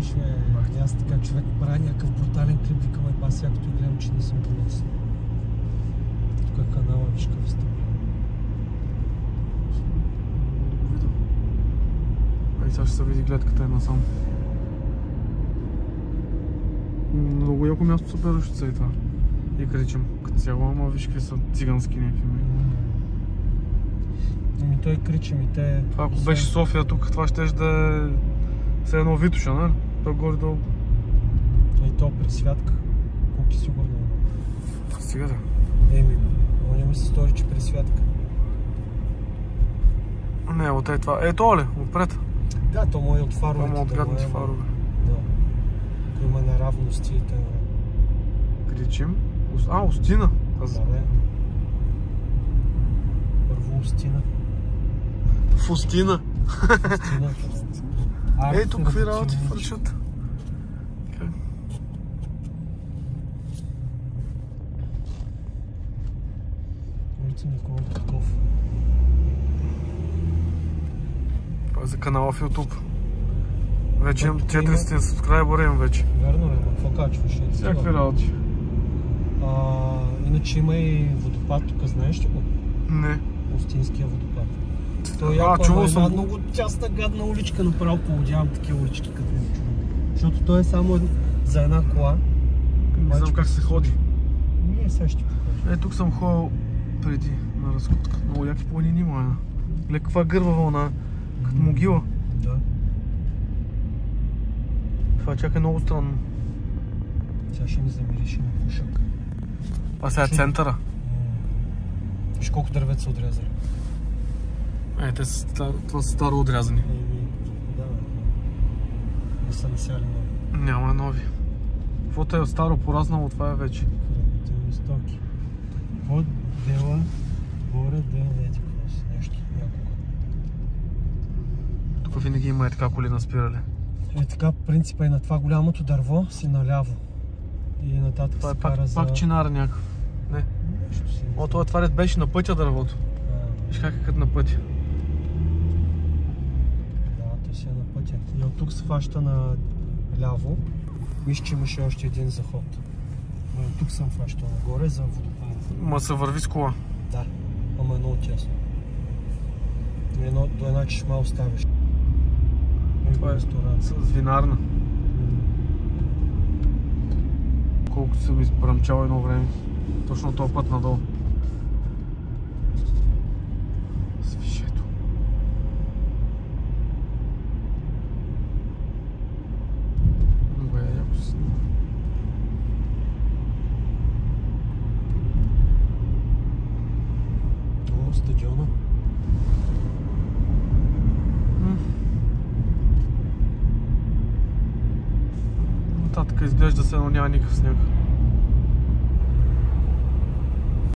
Виж, аз така човек прави някакъв брутален клип, викаме баси, якото и гледам, че не съм понесен. Тук е канала, виж какъв стъп. Ай, сега ще се види гледката една само. Много яко място са Перушица и това. И кричам като цяло, ама виж какви са цигански някакви. Ами той кричам и те... Това ако беше София тук, това щеш да е... все едно Витоша, не? То горе-долу. И то при Святка. Колко ти сигурно е? Стига да. Еми, но не ми се стори, че при Святка. Не, от е това. Е, това ли? Отпред? Да, то му е от фаровете. Това му от гадните фарове. Да. Той има неравности и те... Кричим. А, Устина. Да, бе. Първо Устина. В Устина. Устина. Ей, тук какви работи вършат. Улица Никола Петков. Това е за канала в YouTube. Вече имам 400 сабскрайбъра имам вече. Верно ли? Какво качваш? Всякакви работи. Иначе има и водопад тук, знаеш ли го? Не. Устинския водопад. Той е една много тясна, гадна уличка, направо поводявам такива улички, като не чувам. Защото той е само за една кола. Не знам как се ходи. Не, сега ще ти покажа. Е, тук съм ходил преди на разходка. Много яки планини има една. Гледай каква гърба вълна, като могила. Да. Това чак е много странно. Сега ще ми замириш на пушък. А сега е центъра. Виж колко дървет са отрязали. Те са, това са старо отрязани. Да, не са насяли нови. Няма нови. Каквото е старо поразнало, това е вече. Хранителни стоки. Под дела, горе дела, ети клас, нещо, някога. Тук винаги има така коли наспирали. Е така, принципа и на това голямото дърво си наляво. И нататък това се е кара за... пак чинар някакъв. Не. Нещо си. О, това тварят беше на пътя дървото. Виж как е като на пътя. Да, то си е на пътя. И от тук се фаща на ляво. Мисля, че имаше още един заход. Но от тук съм фащал нагоре за водопада. Ма се върви с кола. Да, ама е много тясно. До една чешма оставиш. Това е ресторант с винарна. Колкото съм изпръмчал едно време. Точно този път надолу. С вишето. Много е яко си. О, стадиона. Нататък изглежда се, но няма никакъв сняг.